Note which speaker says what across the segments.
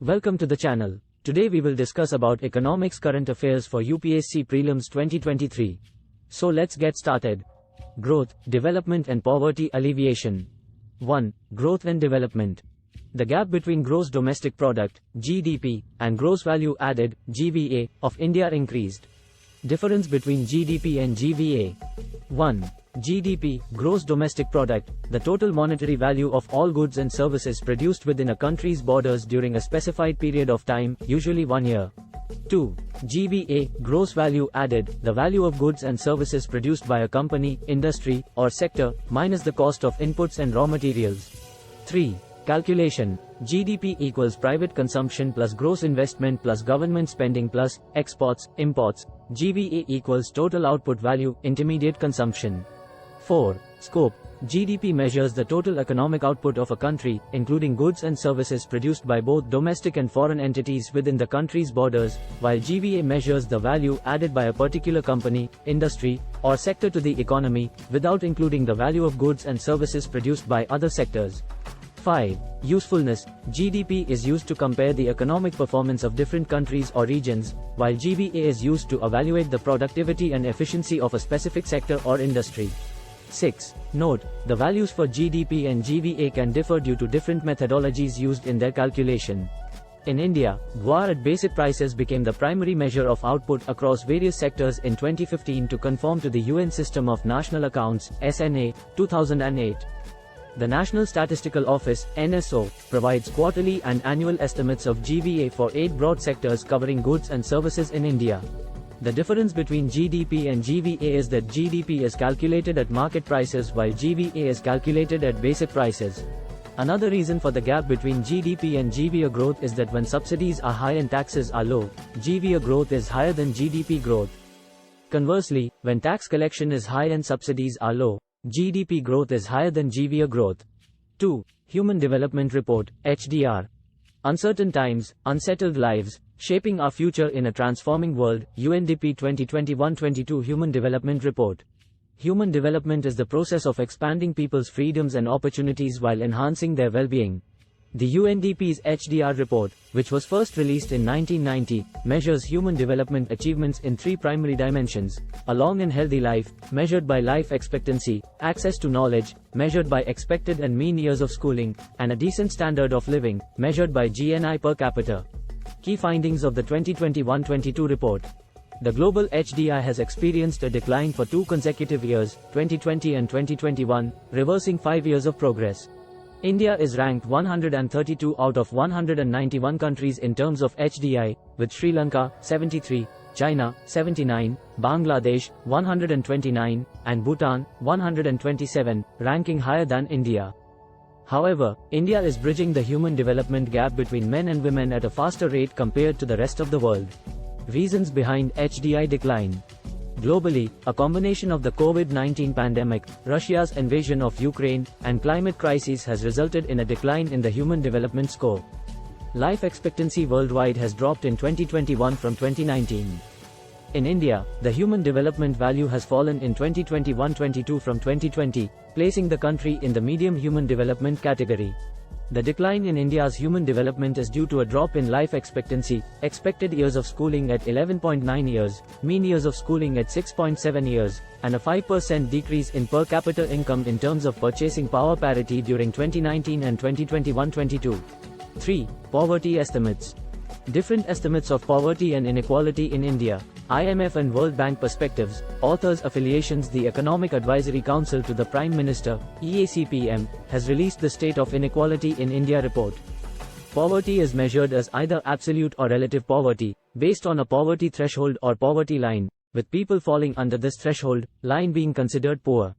Speaker 1: Welcome to the channel. Today we will discuss about economics current affairs for UPSC Prelims 2023. So let's get started. Growth, development and poverty alleviation. 1. Growth and development. The gap between gross domestic product (GDP) and gross value added (GVA) of India increased. Difference between GDP and GVA. 1. GDP, gross domestic product, the total monetary value of all goods and services produced within a country's borders during a specified period of time, usually 1 year. 2. GVA, gross value added, the value of goods and services produced by a company, industry, or sector, minus the cost of inputs and raw materials. 3. Calculation. GDP equals private consumption plus gross investment plus government spending plus exports, imports. GVA equals total output value, intermediate consumption. 4. Scope. GDP measures the total economic output of a country, including goods and services produced by both domestic and foreign entities within the country's borders, while GVA measures the value added by a particular company, industry, or sector to the economy, without including the value of goods and services produced by other sectors. 5. Usefulness. GDP is used to compare the economic performance of different countries or regions, while GVA is used to evaluate the productivity and efficiency of a specific sector or industry. 6. Note, the values for GDP and GVA can differ due to different methodologies used in their calculation. In India, GVA at basic prices became the primary measure of output across various sectors in 2015 to conform to the UN System of National Accounts, SNA, 2008. The National Statistical Office, NSO, provides quarterly and annual estimates of GVA for 8 broad sectors covering goods and services in India. The difference between GDP and GVA is that GDP is calculated at market prices while GVA is calculated at basic prices. Another reason for the gap between GDP and GVA growth is that when subsidies are high and taxes are low, GVA growth is higher than GDP growth. Conversely, when tax collection is high and subsidies are low, GDP growth is higher than GVA growth. 2. Human Development Report, HDR. Uncertain times, unsettled lives, shaping our future in a transforming world, UNDP 2021-22 Human Development Report. Human development is the process of expanding people's freedoms and opportunities while enhancing their well-being. The UNDP's HDR report, which was first released in 1990, measures human development achievements in 3 primary dimensions: a long and healthy life, measured by life expectancy; access to knowledge, measured by expected and mean years of schooling; and a decent standard of living, measured by GNI per capita. Key findings of the 2021-22 report. The global HDI has experienced a decline for 2 consecutive years, 2020 and 2021, reversing 5 years of progress. India is ranked 132 out of 191 countries in terms of HDI, with Sri Lanka, 73, China, 79, Bangladesh, 129, and Bhutan, 127, ranking higher than India. However, India is bridging the human development gap between men and women at a faster rate compared to the rest of the world. Reasons behind HDI decline. Globally, a combination of the COVID-19 pandemic, Russia's invasion of Ukraine, and climate crises has resulted in a decline in the human development score. Life expectancy worldwide has dropped in 2021 from 2019. In India, the human development value has fallen in 2021-22 from 2020, placing the country in the medium human development category. The decline in India's human development is due to a drop in life expectancy, expected years of schooling at 11.9 years, mean years of schooling at 6.7 years, and a 5% decrease in per capita income in terms of purchasing power parity during 2019 and 2021-22. 3. Poverty estimates. Different estimates of poverty and inequality in India. IMF and World Bank perspectives. Authors affiliations. The Economic Advisory Council to the Prime Minister, EACPM, has released the State of Inequality in India report. Poverty is measured as either absolute or relative poverty, based on a poverty threshold or poverty line, with people falling under this threshold line being considered poor.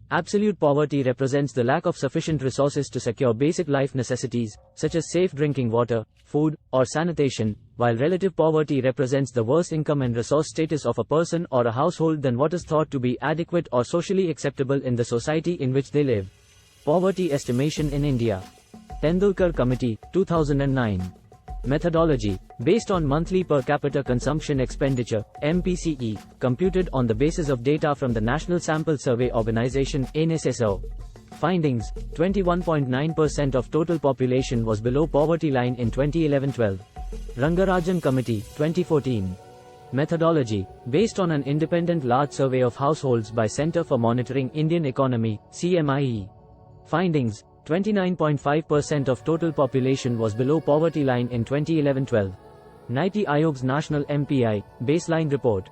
Speaker 1: Absolute poverty represents the lack of sufficient resources to secure basic life necessities, such as safe drinking water, food, or sanitation, while relative poverty represents the worse income and resource status of a person or a household than what is thought to be adequate or socially acceptable in the society in which they live. Poverty estimation in India. Tendulkar Committee, 2009. Methodology, based on monthly per capita consumption expenditure, MPCE, computed on the basis of data from the National Sample Survey Organization, NSSO. Findings: 21.9% of total population was below poverty line in 2011-12. Rangarajan Committee, 2014. Methodology: based on an independent large survey of households by Center for Monitoring Indian Economy, CMIE. Findings: 29.5% of total population was below poverty line in 2011-12. Niti Aayog's National MPI Baseline Report.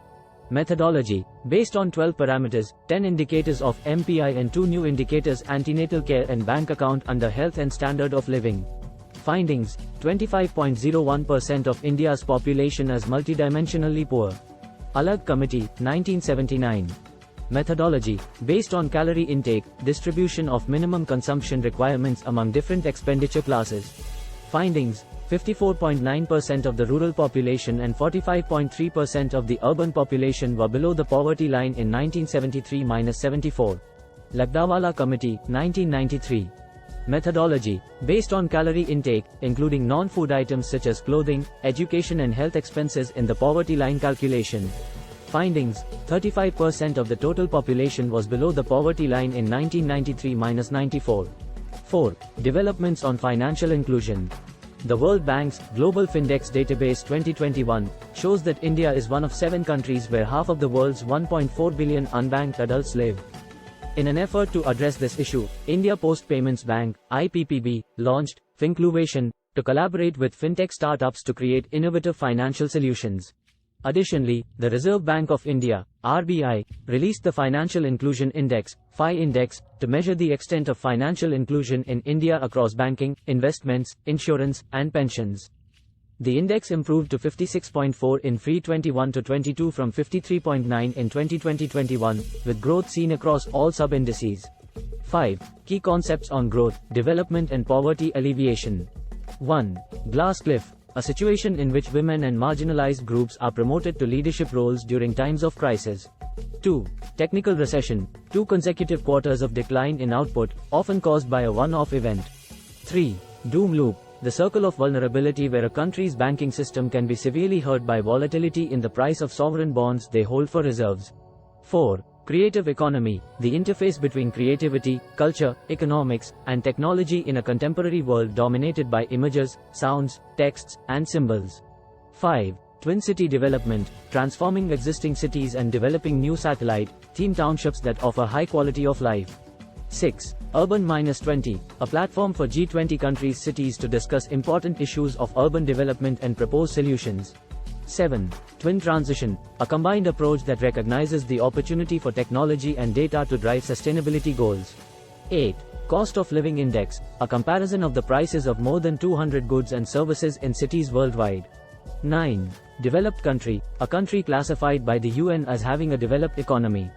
Speaker 1: Methodology: based on 12 parameters, 10 indicators of MPI and 2 new indicators antenatal care and bank account under health and standard of living. Findings: 25.01% of India's population is multidimensionally poor. Alag Committee, 1979. Methodology: based on calorie intake, distribution of minimum consumption requirements among different expenditure classes. Findings: 54.9% of the rural population and 45.3% of the urban population were below the poverty line in 1973-74. Lagdawala Committee, 1993. Methodology: based on calorie intake, including non-food items such as clothing, education and health expenses in the poverty line calculation. Findings: 35% of the total population was below the poverty line in 1993-94. 4. Developments on financial inclusion. The World Bank's Global Findex Database 2021 shows that India is one of 7 countries where half of the world's 1.4 billion unbanked adults live. In an effort to address this issue, India Post Payments Bank (IPPB) launched Fincluvation to collaborate with fintech startups to create innovative financial solutions. Additionally, the Reserve Bank of India (RBI) released the Financial Inclusion Index (FI Index) to measure the extent of financial inclusion in India across banking, investments, insurance, and pensions. The index improved to 56.4 in FY 21-22 from 53.9 in 2020-21, with growth seen across all sub-indices. 5. Key concepts on growth, development and poverty alleviation. 1. Glass cliff, a situation in which women and marginalized groups are promoted to leadership roles during times of crisis. 2. Technical recession, 2 consecutive quarters of decline in output, often caused by a one-off event. 3. Doom loop, the circle of vulnerability where a country's banking system can be severely hurt by volatility in the price of sovereign bonds they hold for reserves. 4. Creative economy, the interface between creativity, culture, economics, and technology in a contemporary world dominated by images, sounds, texts, and symbols. 5. Twin city development, transforming existing cities and developing new satellite-themed townships that offer high quality of life. 6. Urban-20, a platform for G20 countries' cities to discuss important issues of urban development and propose solutions. 7. Twin transition, a combined approach that recognizes the opportunity for technology and data to drive sustainability goals. 8. Cost of living index, a comparison of the prices of more than 200 goods and services in cities worldwide. 9. Developed country, a country classified by the UN as having a developed economy.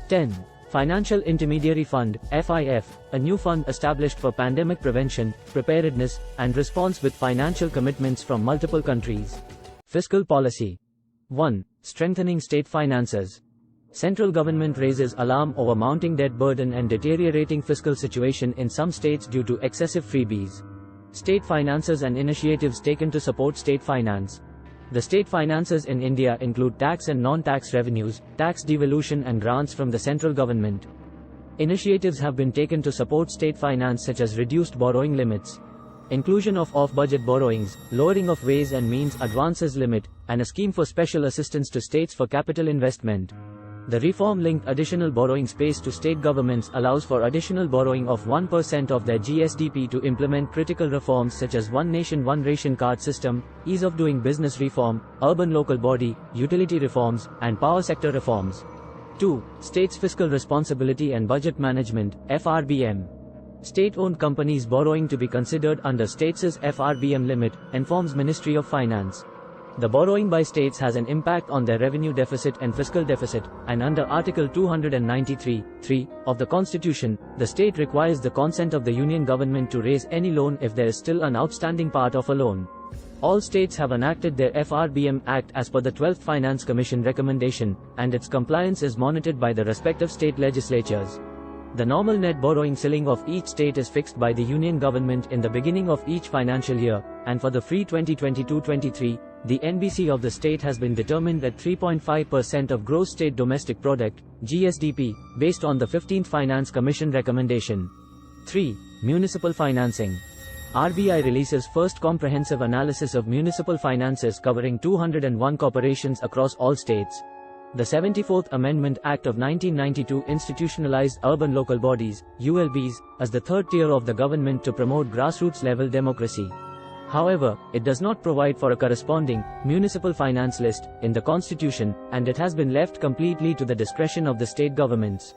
Speaker 1: 10. Financial Intermediary Fund, FIF, a new fund established for pandemic prevention, preparedness, and response with financial commitments from multiple countries. Fiscal policy. 1. Strengthening state finances. Central government raises alarm over mounting debt burden and deteriorating fiscal situation in some states due to excessive freebies. State finances and initiatives taken to support state finance. The state finances in India include tax and non-tax revenues, tax devolution and grants from the central government. Initiatives have been taken to support state finance such as reduced borrowing limits, inclusion of off-budget borrowings, lowering of ways and means advances limit, and a scheme for special assistance to states for capital investment. The reform-linked additional borrowing space to state governments allows for additional borrowing of 1% of their GSDP to implement critical reforms such as One Nation One Ration Card system, ease of doing business reform, urban local body, utility reforms, and power sector reforms. 2. States' fiscal responsibility and budget management, FRBM. State-owned companies borrowing to be considered under states' FRBM limit, informs Ministry of Finance. The borrowing by states has an impact on their revenue deficit and fiscal deficit, and under Article 293(3) of the Constitution, the state requires the consent of the Union government to raise any loan if there is still an outstanding part of a loan. All states have enacted their FRBM Act as per the 12th Finance Commission recommendation, and its compliance is monitored by the respective state legislatures. The normal net borrowing ceiling of each state is fixed by the Union government in the beginning of each financial year, and for the FY 2022-23, the NBC of the state has been determined at 3.5% of gross state domestic product, GSDP, based on the 15th Finance Commission recommendation. 3. Municipal financing. RBI releases first comprehensive analysis of municipal finances covering 201 corporations across all states. The 74th Amendment Act of 1992 institutionalized urban local bodies, ULBs, as the third tier of the government to promote grassroots-level democracy. However, it does not provide for a corresponding municipal finance list in the Constitution, and it has been left completely to the discretion of the state governments.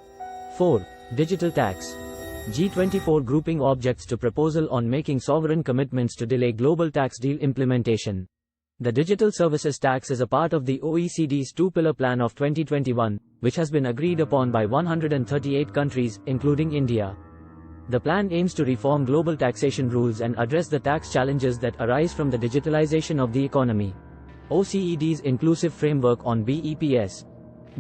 Speaker 1: 4. Digital tax. G24 grouping objects to proposal on making sovereign commitments to delay global tax deal implementation. The digital services tax is a part of the OECD's two-pillar plan of 2021, which has been agreed upon by 138 countries, including India. The plan aims to reform global taxation rules and address the tax challenges that arise from the digitalization of the economy. OECD's Inclusive Framework on BEPS.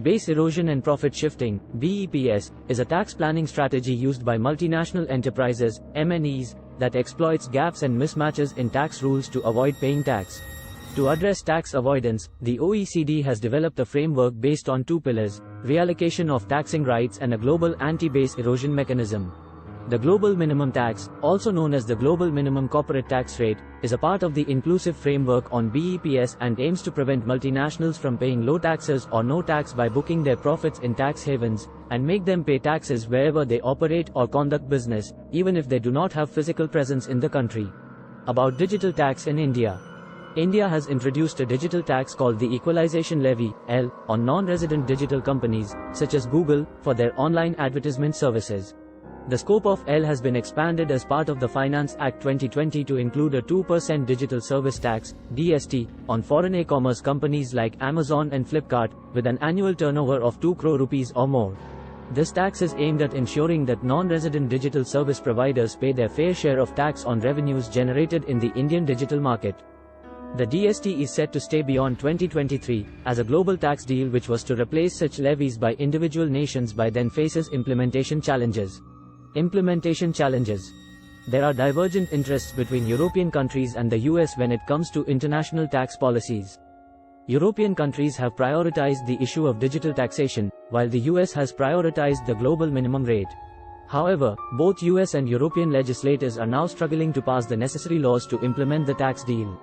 Speaker 1: Base erosion and profit shifting, BEPS, is a tax planning strategy used by multinational enterprises, MNEs, that exploits gaps and mismatches in tax rules to avoid paying tax. To address tax avoidance, the OECD has developed a framework based on two pillars: reallocation of taxing rights and a global anti-base erosion mechanism. The Global Minimum Tax, also known as the Global Minimum Corporate Tax Rate, is a part of the Inclusive Framework on BEPS and aims to prevent multinationals from paying low taxes or no tax by booking their profits in tax havens, and make them pay taxes wherever they operate or conduct business, even if they do not have physical presence in the country. About digital tax in India. India has introduced a digital tax called the Equalization Levy, EL, on non-resident digital companies, such as Google, for their online advertisement services. The scope of EL has been expanded as part of the Finance Act 2020 to include a 2% digital service tax, DST, on foreign e-commerce companies like Amazon and Flipkart, with an annual turnover of 2 crore rupees or more. This tax is aimed at ensuring that non-resident digital service providers pay their fair share of tax on revenues generated in the Indian digital market. The DST is set to stay beyond 2023, as a global tax deal which was to replace such levies by individual nations by then faces implementation challenges. Implementation challenges. There are divergent interests between European countries and the US when it comes to international tax policies. European countries have prioritized the issue of digital taxation, while the US has prioritized the global minimum rate. However, both US and European legislators are now struggling to pass the necessary laws to implement the tax deal.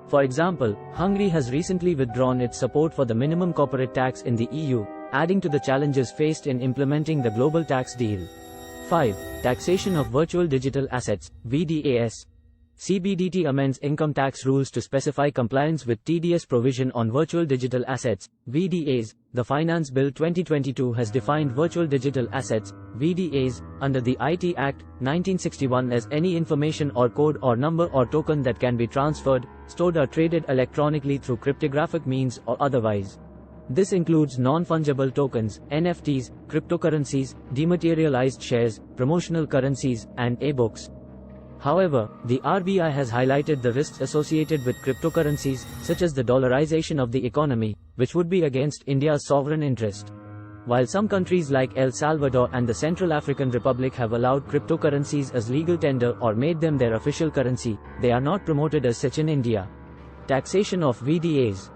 Speaker 1: For example, Hungary has recently withdrawn its support for the minimum corporate tax in the EU, adding to the challenges faced in implementing the global tax deal. 5. Taxation of Virtual Digital Assets, VDAS. CBDT amends income tax rules to specify compliance with TDS provision on virtual digital assets, VDAs. The Finance Bill 2022 has defined virtual digital assets, VDAs, under the IT Act, 1961 as any information or code or number or token that can be transferred, stored or traded electronically through cryptographic means or otherwise. This includes non-fungible tokens, NFTs, cryptocurrencies, dematerialized shares, promotional currencies, and e-books. However, the RBI has highlighted the risks associated with cryptocurrencies, such as the dollarization of the economy, which would be against India's sovereign interest. While some countries like El Salvador and the Central African Republic have allowed cryptocurrencies as legal tender or made them their official currency, they are not promoted as such in India. Taxation of VDAs.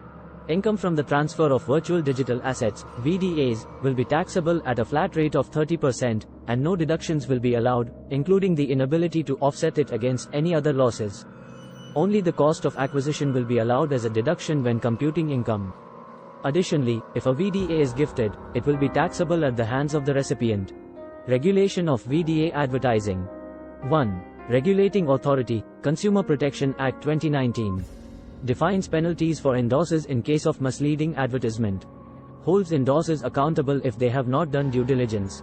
Speaker 1: Income from the transfer of virtual digital assets, VDAs, will be taxable at a flat rate of 30%, and no deductions will be allowed, including the inability to offset it against any other losses. Only the cost of acquisition will be allowed as a deduction when computing income. Additionally, if a VDA is gifted, it will be taxable at the hands of the recipient. Regulation of VDA advertising. 1. Regulating Authority, Consumer Protection Act 2019. Defines penalties for endorsers in case of misleading advertisement. Holds endorsers accountable if they have not done due diligence.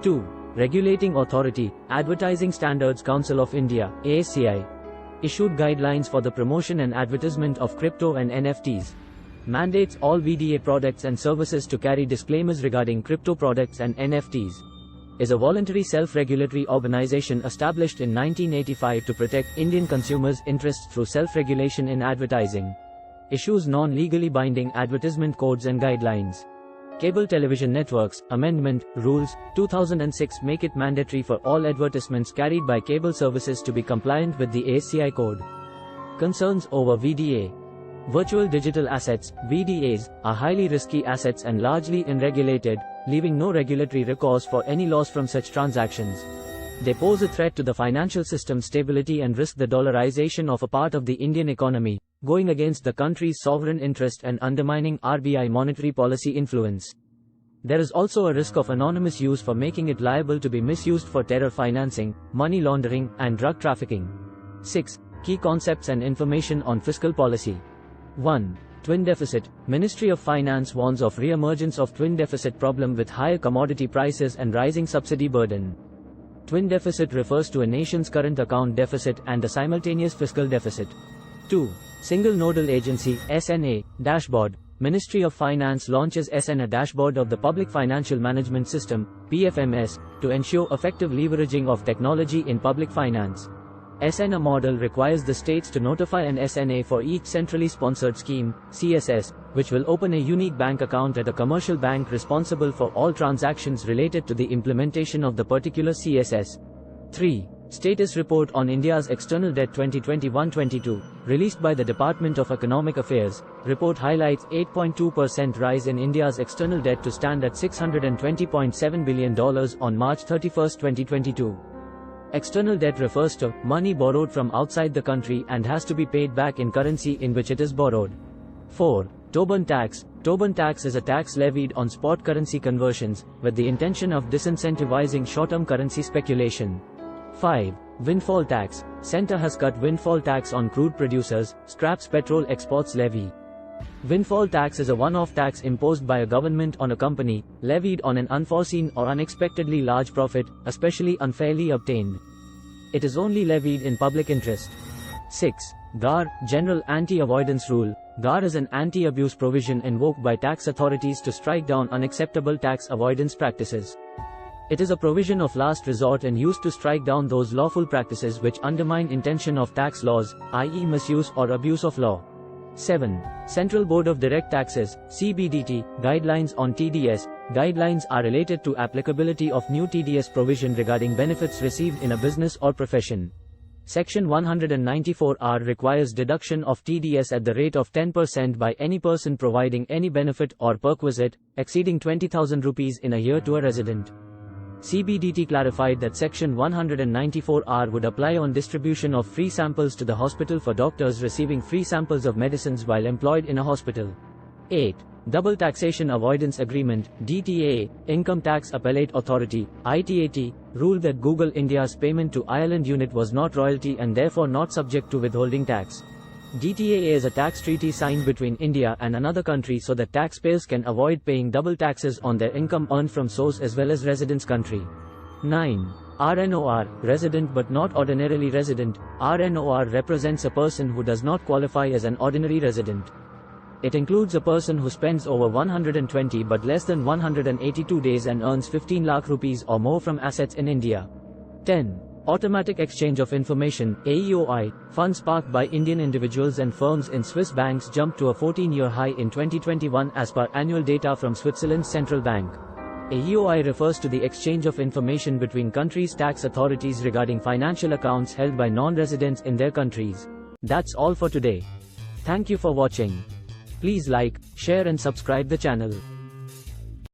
Speaker 1: 2. Regulating Authority, Advertising Standards Council of India, ASCI. Issued guidelines for the promotion and advertisement of crypto and NFTs. Mandates all VDA products and services to carry disclaimers regarding crypto products and NFTs. Is a voluntary self-regulatory organization established in 1985 to protect Indian consumers' interests through self-regulation in advertising. Issues non-legally binding advertisement codes and guidelines. Cable Television Networks, Amendment, Rules, 2006 make it mandatory for all advertisements carried by cable services to be compliant with the ASCI code. Concerns over VDA. Virtual digital assets, VDAs, are highly risky assets and largely unregulated, leaving no regulatory recourse for any loss from such transactions. They pose a threat to the financial system's stability and risk the dollarization of a part of the Indian economy, going against the country's sovereign interest and undermining RBI monetary policy influence. There is also a risk of anonymous use for making it liable to be misused for terror financing, money laundering, and drug trafficking. 6. Key concepts and information on fiscal policy. 1. Twin deficit. Ministry of Finance warns of re-emergence of twin deficit problem with higher commodity prices and rising subsidy burden. Twin deficit refers to a nation's current account deficit and a simultaneous fiscal deficit. 2. Single Nodal Agency (SNA) dashboard. Ministry of Finance launches SNA dashboard of the Public Financial Management System (PFMS) to ensure effective leveraging of technology in public finance. SNA model requires the states to notify an SNA for each centrally sponsored scheme, CSS, which will open a unique bank account at a commercial bank responsible for all transactions related to the implementation of the particular CSS. 3. Status Report on India's External Debt 2021-22, released by the Department of Economic Affairs. Report highlights 8.2% rise in India's external debt to stand at $620.7 billion on March 31, 2022. External debt refers to money borrowed from outside the country and has to be paid back in currency in which it is borrowed. 4. Tobin tax. Tobin tax is a tax levied on spot currency conversions, with the intention of disincentivizing short-term currency speculation. 5. Windfall tax. Centre has cut windfall tax on crude producers, scraps petrol exports levy. Windfall tax is a one-off tax imposed by a government on a company, levied on an unforeseen or unexpectedly large profit, especially unfairly obtained. It is only levied in public interest. 6. GAR, General Anti-Avoidance Rule. GAR is an anti-abuse provision invoked by tax authorities to strike down unacceptable tax avoidance practices. It is a provision of last resort and used to strike down those lawful practices which undermine intention of tax laws, i.e. misuse or abuse of law. 7. Central Board of Direct Taxes, CBDT, Guidelines on TDS. Guidelines are related to applicability of new TDS provision regarding benefits received in a business or profession. Section 194R requires deduction of TDS at the rate of 10% by any person providing any benefit or perquisite, exceeding 20,000 rupees in a year to a resident. CBDT clarified that Section 194R would apply on distribution of free samples to the hospital for doctors receiving free samples of medicines while employed in a hospital. 8. Double Taxation Avoidance Agreement, DTA, Income Tax Appellate Authority, ITAT, ruled that Google India's payment to Ireland unit was not royalty and therefore not subject to withholding tax. DTA is a tax treaty signed between India and another country so that taxpayers can avoid paying double taxes on their income earned from source as well as residence country. 9. RNOR, resident but not ordinarily resident. RNOR represents a person who does not qualify as an ordinary resident. It includes a person who spends over 120 but less than 182 days and earns 15 lakh rupees or more from assets in India. 10. Automatic Exchange of Information, AEOI, funds parked by Indian individuals and firms in Swiss banks jumped to a 14-year high in 2021 as per annual data from Switzerland's central bank. AEOI refers to the exchange of information between countries' tax authorities regarding financial accounts held by non-residents in their countries. That's all for today. Thank you for watching. Please like, share and subscribe the channel.